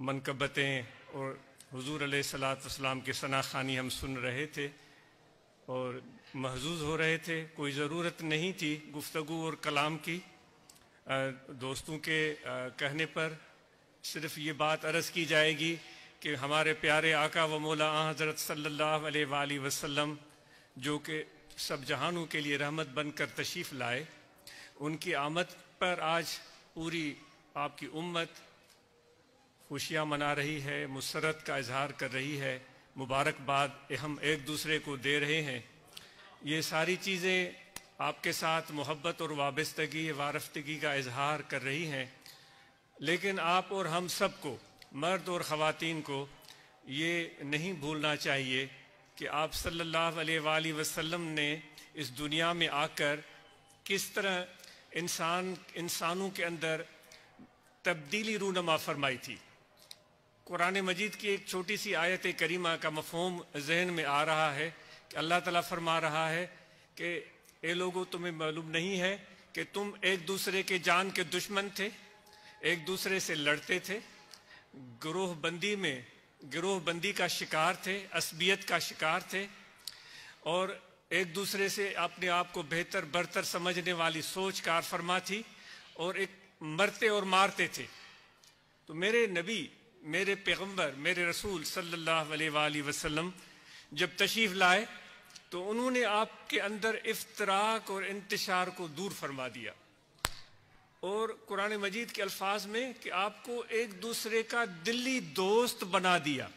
منقبتیں اور حضور علیہ الصلوۃ والسلام کے ثنا خوانی ہم سن رہے تھے اور محظوظ ہو رہے تھے. کوئی ضرورت نہیں تھی گفتگو اور کلام کی. دوستوں کے کہنے پر صرف یہ بات عرض کی جائے گی کہ ہمارے پیارے آقا و مولا حضرت صلی اللہ علیہ وآلہ وسلم جو کہ سب جہانوں کے لیے رحمت بن کر تشریف لائے، ان کی آمد پر آج پوری آپ کی امت خوشیاں منا رہی ہے، مسرت کا اظہار کر رہی ہے، مبارکباد ہم ایک دوسرے کو دے رہے ہیں. یہ ساری چیزیں آپ کے ساتھ محبت اور وابستگی وارفتگی کا اظہار کر رہی ہیں. لیکن آپ اور ہم سب کو، مرد اور خواتین کو، یہ نہیں بھولنا چاہیے کہ آپ صلی اللہ علیہ وآلہ وسلم نے اس دنیا میں آ کر کس طرح انسانوں کے اندر تبدیلی رونما فرمائی تھی. قرآن مجید کی ایک چھوٹی سی آیت کریمہ کا مفہوم ذہن میں آ رہا ہے کہ اللہ تعالیٰ فرما رہا ہے کہ اے لوگو، تمہیں معلوم نہیں ہے کہ تم ایک دوسرے کے جان کے دشمن تھے، ایک دوسرے سے لڑتے تھے، گروہ بندی کا شکار تھے، عصبیت کا شکار تھے، اور ایک دوسرے سے اپنے آپ کو بہتر برتر سمجھنے والی سوچ کار فرما تھی، اور ایک مرتے اور مارتے تھے. تو میرے نبی، میرے پیغمبر، میرے رسول صلی اللہ علیہ وآلہ وسلم جب تشریف لائے تو انہوں نے آپ کے اندر افتراق اور انتشار کو دور فرما دیا، اور قرآن مجید کے الفاظ میں کہ آپ کو ایک دوسرے کا دلی دوست بنا دیا،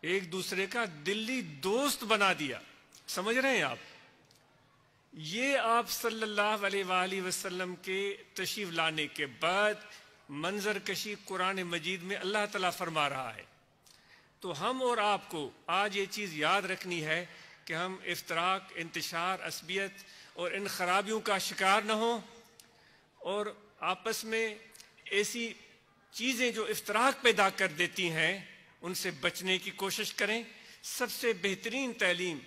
ایک دوسرے کا دلی دوست بنا دیا. سمجھ رہے ہیں آپ؟ یہ آپ صلی اللہ علیہ وآلہ وسلم کے تشریف لانے کے بعد منظر کشی قرآن مجید میں اللہ تعالیٰ فرما رہا ہے. تو ہم اور آپ کو آج یہ چیز یاد رکھنی ہے کہ ہم افتراق، انتشار، عصبیت اور ان خرابیوں کا شکار نہ ہوں، اور آپس میں ایسی چیزیں جو افتراق پیدا کر دیتی ہیں ان سے بچنے کی کوشش کریں. سب سے بہترین تعلیم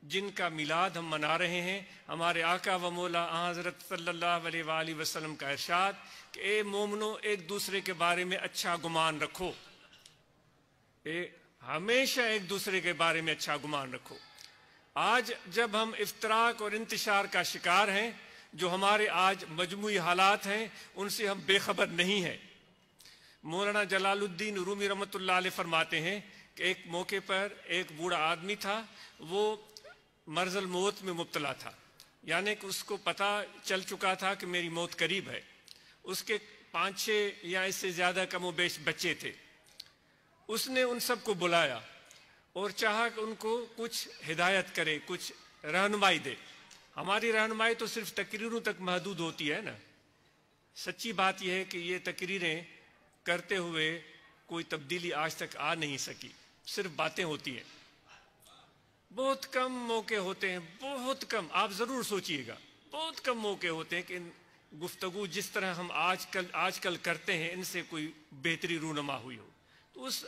جن کا میلاد ہم منا رہے ہیں، ہمارے آقا و مولا حضرت صلی اللہ علیہ وآلہ وسلم کا ارشاد کہ اے مومنو، ایک دوسرے کے بارے میں اچھا گمان رکھو، ہمیشہ ایک دوسرے کے بارے میں اچھا گمان رکھو. آج جب ہم افتراق اور انتشار کا شکار ہیں، جو ہمارے آج مجموعی حالات ہیں، ان سے ہم بے خبر نہیں ہیں. مولانا جلال الدین رومی رحمۃ اللہ علیہ فرماتے ہیں کہ ایک موقع پر ایک بوڑھا آدمی تھا، وہ مرض الموت میں مبتلا تھا، یعنی کہ اس کو پتہ چل چکا تھا کہ میری موت قریب ہے. اس کے 5-6 یا اس سے زیادہ کم و بیش بچے تھے. اس نے ان سب کو بلایا اور چاہا کہ ان کو کچھ ہدایت کرے، کچھ رہنمائی دے. ہماری رہنمائی تو صرف تقریروں تک محدود ہوتی ہے نا. سچی بات یہ ہے کہ یہ تقریریں کرتے ہوئے کوئی تبدیلی آج تک آ نہیں سکی، صرف باتیں ہوتی ہیں. بہت کم موقع ہوتے ہیں، بہت کم، آپ ضرور سوچئے گا، بہت کم موقع ہوتے ہیں کہ گفتگو جس طرح ہم آج کل کرتے ہیں ان سے کوئی بہتری رونما ہوئی ہو. تو اس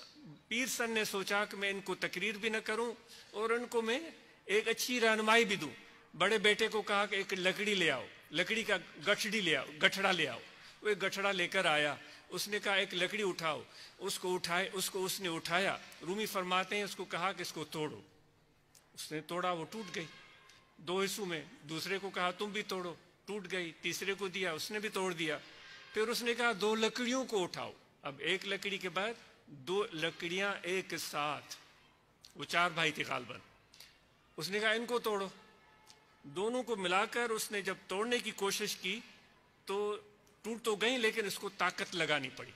پیر سن نے سوچا کہ میں ان کو تقریر بھی نہ کروں اور ان کو میں ایک اچھی رہنمائی بھی دوں. بڑے بیٹے کو کہا کہ ایک لکڑی لے آؤ، لکڑی کا گٹھڑا لے آؤ. وہ ایک گٹھڑا لے کر آیا. اس نے کہا ایک لکڑی اٹھاؤ. اس نے اٹھایا. رومی فرماتے ہیں اس کو کہا کہ اس کو توڑو. اس نے توڑا، وہ ٹوٹ گئی 2 حصوں میں. دوسرے کو کہا تم بھی توڑو، ٹوٹ گئی. تیسرے کو دیا، اس نے بھی توڑ دیا. پھر اس نے کہا 2 لکڑیوں کو اٹھاؤ. اب ایک لکڑی کے بعد 2 لکڑیاں ایک ساتھ. وہ 4 بھائی تھے غالباً. اس نے کہا ان کو توڑو. دونوں کو ملا کر اس نے جب توڑنے کی کوشش کی تو ٹوٹ تو گئی، لیکن اس کو طاقت لگانی پڑی.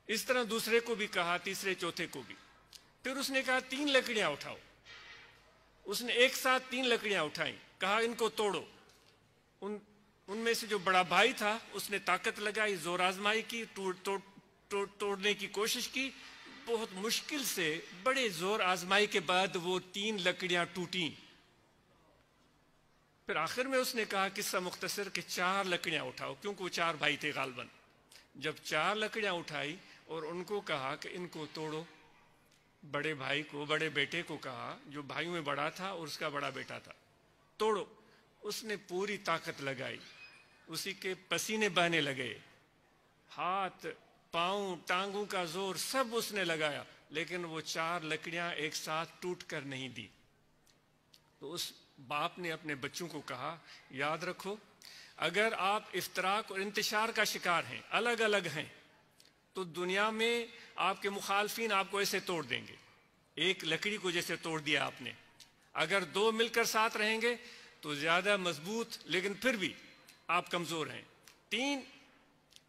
اس طرح دوسرے کو بھی کہا، تیسرے چوتھے کو بھی. پھر اس نے کہا 3 لکڑیاں اٹھاؤ. اس نے ایک ساتھ 3 لکڑیاں اٹھائیں. کہا ان کو توڑو. ان میں سے جو بڑا بھائی تھا اس نے طاقت لگائی، زور آزمائی کی، توڑنے کی کوشش کی. بہت مشکل سے بڑے زور آزمائی کے بعد وہ 3 لکڑیاں ٹوٹیں. پھر آخر میں اس نے کہا قصہ مختصر کہ 4 لکڑیاں اٹھاؤ، کیونکہ وہ 4 بھائی تھے غالباً. جب 4 لکڑیاں اٹھائی اور ان کو کہا کہ ان کو توڑو، بڑے بھائی کو، بڑے بیٹے کو کہا جو بھائیوں میں بڑا تھا اور اس کا بڑا بیٹا تھا، توڑو. اس نے پوری طاقت لگائی. اسی کے پسینے بہنے لگے، ہاتھ پاؤں ٹانگوں کا زور سب اس نے لگایا، لیکن وہ 4 لکڑیاں ایک ساتھ ٹوٹ کر نہیں دی۔ تو اس باپ نے اپنے بچوں کو کہا، یاد رکھو اگر آپ افتراق اور انتشار کا شکار ہیں، الگ الگ ہیں، تو دنیا میں آپ کے مخالفین آپ کو ایسے توڑ دیں گے، ایک لکڑی کو جیسے توڑ دیا آپ نے۔ اگر 2 مل کر ساتھ رہیں گے تو زیادہ مضبوط، لیکن پھر بھی آپ کمزور ہیں۔ 3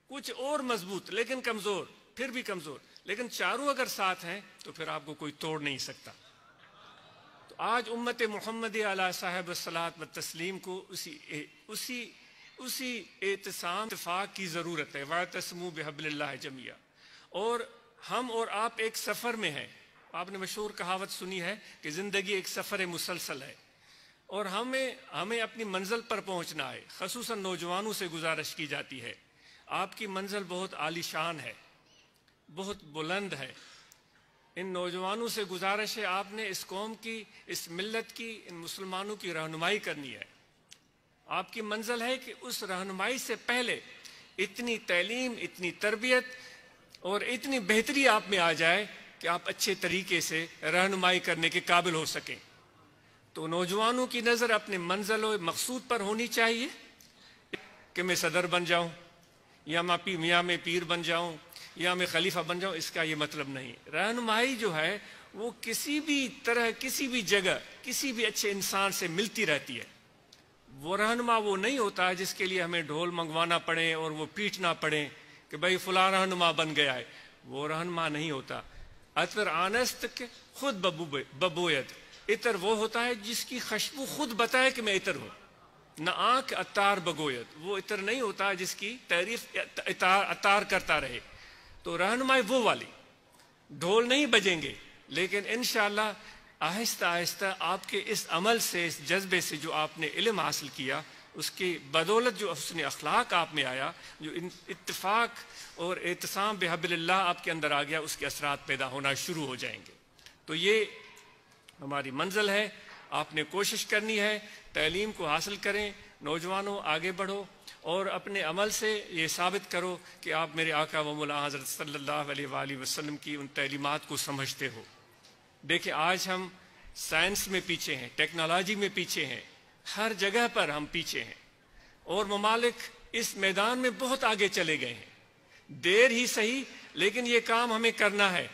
کچھ اور مضبوط لیکن کمزور، پھر بھی کمزور، لیکن چاروں اگر ساتھ ہیں تو پھر آپ کو کوئی توڑ نہیں سکتا۔ تو آج امت محمدی علیہ صاحب الصلاۃ والتسلیم کو اسی اعتصام اتفاق کی ضرورت ہے۔ وَاعْتَصِمُوا بِحَبْلِ اللَّهِ جَمِيعًا۔ اور ہم اور آپ ایک سفر میں ہیں۔ آپ نے مشہور کہاوت سنی ہے کہ زندگی ایک سفر مسلسل ہے، اور ہمیں اپنی منزل پر پہنچنا ہے۔ خصوصاً نوجوانوں سے گزارش کی جاتی ہے، آپ کی منزل بہت عالی شان ہے، بہت بلند ہے۔ ان نوجوانوں سے گزارش ہے، آپ نے اس قوم کی، اس ملت کی، ان مسلمانوں کی رہنمائی کرنی ہے۔ آپ کی منزل ہے کہ اس رہنمائی سے پہلے اتنی تعلیم، اتنی تربیت اور اتنی بہتری آپ میں آ جائے کہ آپ اچھے طریقے سے رہنمائی کرنے کے قابل ہو سکیں۔ تو نوجوانوں کی نظر اپنے منزل و مقصود پر ہونی چاہیے کہ میں صدر بن جاؤں، یا میں پیر بن جاؤں، یا میں خلیفہ بن جاؤں۔ اس کا یہ مطلب نہیں۔ رہنمائی جو ہے وہ کسی بھی طرح، کسی بھی جگہ، کسی بھی اچھے انسان سے ملتی رہتی ہے۔ وہ رہنما وہ نہیں ہوتا جس کے لیے ہمیں ڈھول منگوانا پڑے اور وہ پیٹنا پڑے کہ بھائی فلاں رہنما بن گیا ہے۔ وہ رہنما نہیں ہوتا۔ عطر آنست کے خود ببوید، عطر وہ ہوتا ہے جس کی خوشبو خود بتائے کہ میں عطر ہوں۔ نہ آنکھ عطار بگوید، وہ عطر نہیں ہوتا جس کی تعریف عطار کرتا رہے۔ تو رہنمائی وہ والی، ڈھول نہیں بجیں گے، لیکن انشاءاللہ آہستہ آہستہ آپ کے اس عمل سے، اس جذبے سے جو آپ نے علم حاصل کیا، اس کی بدولت جو حسن اخلاق آپ میں آیا، جو اتفاق اور اعتصام بحبل اللہ آپ کے اندر آ گیا، اس کے اثرات پیدا ہونا شروع ہو جائیں گے۔ تو یہ ہماری منزل ہے، آپ نے کوشش کرنی ہے، تعلیم کو حاصل کریں، نوجوانوں آگے بڑھو، اور اپنے عمل سے یہ ثابت کرو کہ آپ میرے آقا و مولا حضرت صلی اللہ علیہ وآلہ وسلم کی ان تعلیمات کو سمجھتے ہو۔ دیکھیں آج ہم سائنس میں پیچھے ہیں، ٹیکنالوجی میں پیچھے ہیں، ہر جگہ پر ہم پیچھے ہیں، اور ممالک اس میدان میں بہت آگے چلے گئے ہیں۔ دیر ہی صحیح، لیکن یہ کام ہمیں کرنا ہے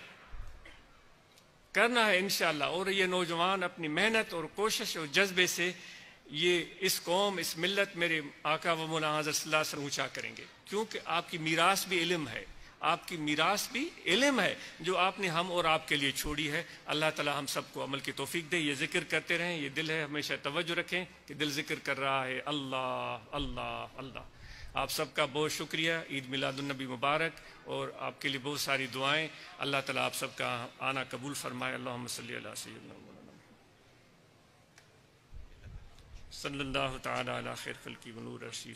انشاءاللہ۔ اور یہ نوجوان اپنی محنت اور کوشش اور جذبے سے یہ اس قوم، اس ملت، میرے آقا و مولا حضرت صلی اللہ علیہ وسلم اونچا کریں گے، کیونکہ آپ کی میراث بھی علم ہے، آپ کی میراث بھی علم ہے جو آپ نے ہم اور آپ کے لیے چھوڑی ہے۔ اللہ تعالی ہم سب کو عمل کی توفیق دے۔ یہ ذکر کرتے رہیں، یہ دل ہے، ہمیشہ توجہ رکھیں کہ دل ذکر کر رہا ہے، اللہ اللہ اللہ۔ آپ سب کا بہت شکریہ، عید میلاد النبی مبارک، اور آپ کے لیے بہت ساری دعائیں۔ اللہ تعالی آپ سب کا آنا قبول فرمائے۔ اللہم صلی علی سیدنا مولانا صلی اللہ تعالی علی خیر خلقی ونور عرشی۔